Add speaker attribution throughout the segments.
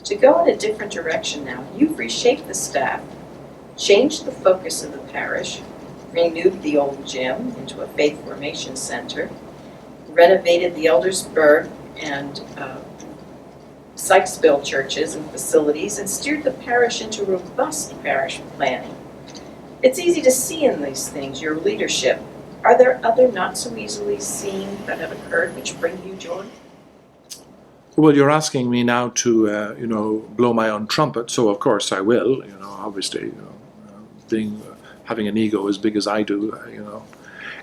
Speaker 1: to go in a different direction now. You've reshaped the staff, changed the focus of the parish, renewed the old gym into a faith formation center, renovated the Eldersburg and Sykesville churches and facilities, and steered the parish into robust parish planning. It's easy to see in these things your leadership. Are there other not so easily seen that have occurred which bring you joy?
Speaker 2: Well, you're asking me now to, blow my own trumpet, so of course I will. Obviously, having an ego as big as I do,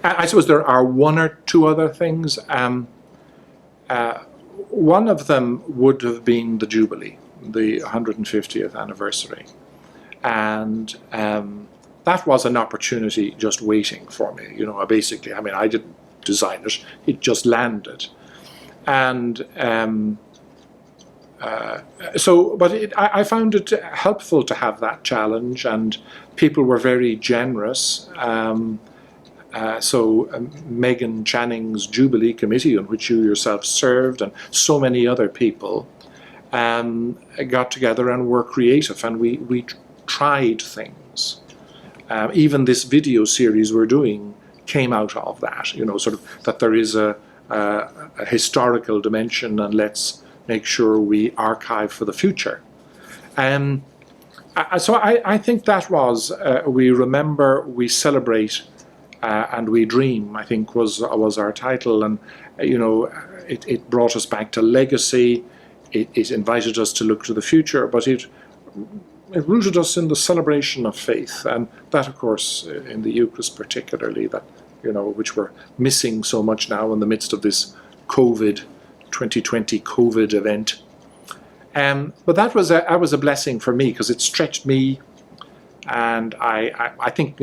Speaker 2: I suppose there are one or two other things. One of them would have been the Jubilee, the 150th anniversary, and that was an opportunity just waiting for me. Basically, I didn't design it; it just landed. And I found it helpful to have that challenge, and people were very generous. Megan Channing's Jubilee Committee, on which you yourself served, and so many other people got together and were creative, and we tried things. Even this video series we're doing came out of that, sort of that there is a historical dimension, and let's make sure we archive for the future. So I think that was, we remember, we celebrate, and we dream, I think was our title. And it brought us back to legacy, it invited us to look to the future, but it rooted us in the celebration of faith, and that of course in the Eucharist particularly, that which we're missing so much now in the midst of this 2020 COVID event. But that was a blessing for me, because it stretched me, and I think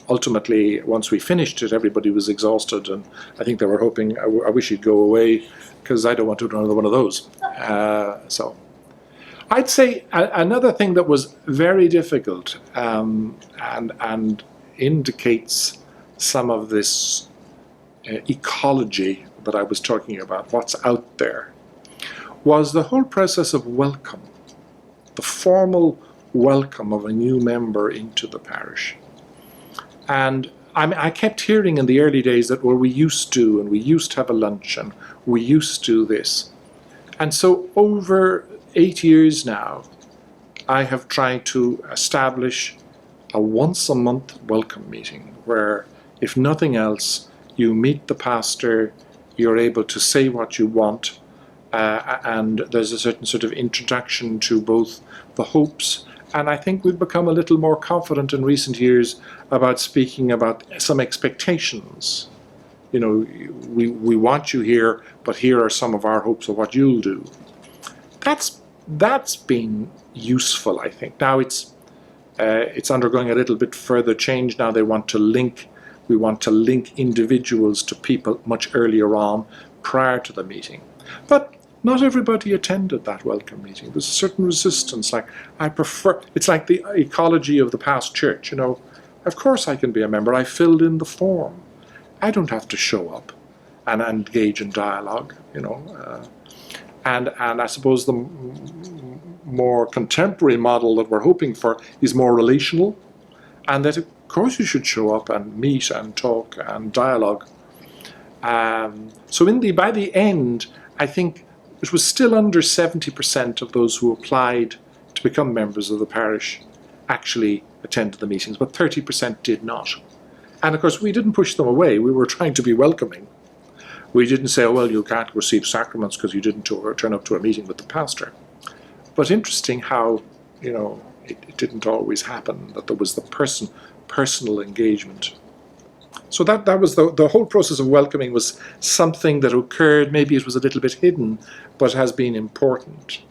Speaker 2: ultimately once we finished it, everybody was exhausted, and I think they were hoping, I wish you'd go away, because I don't want to do another one of those. So I'd say another thing that was very difficult, and indicates some of this ecology that I was talking about, what's out there, was the whole process of welcome, the formal welcome of a new member into the parish. And I kept hearing in the early days that, well, we used to have a lunch, and we used to this. And so over 8 years now, I have tried to establish a once-a-month welcome meeting, where, if nothing else, you meet the pastor, you're able to say what you want, and there's a certain sort of introduction to both the hopes, and I think we've become a little more confident in recent years about speaking about some expectations. We want you here, but here are some of our hopes of what you'll do. That's been useful, I think. Now it's undergoing a little bit further change now. We want to link individuals to people much earlier on, prior to the meeting. But not everybody attended that welcome meeting. There's a certain resistance, it's like the ecology of the past church, Of course I can be a member, I filled in the form. I don't have to show up and engage in dialogue, And I suppose the more contemporary model that we're hoping for is more relational, and that of course you should show up and meet and talk and dialogue. So by the end, I think it was still under 70% of those who applied to become members of the parish actually attended the meetings, but 30% did not. And of course we didn't push them away, we were trying to be welcoming. We didn't say, oh, well, you can't receive sacraments because you didn't turn up to a meeting with the pastor. But interesting how, it didn't always happen, that there was the personal engagement. So that was the whole process of welcoming was something that occurred, maybe it was a little bit hidden, but has been important.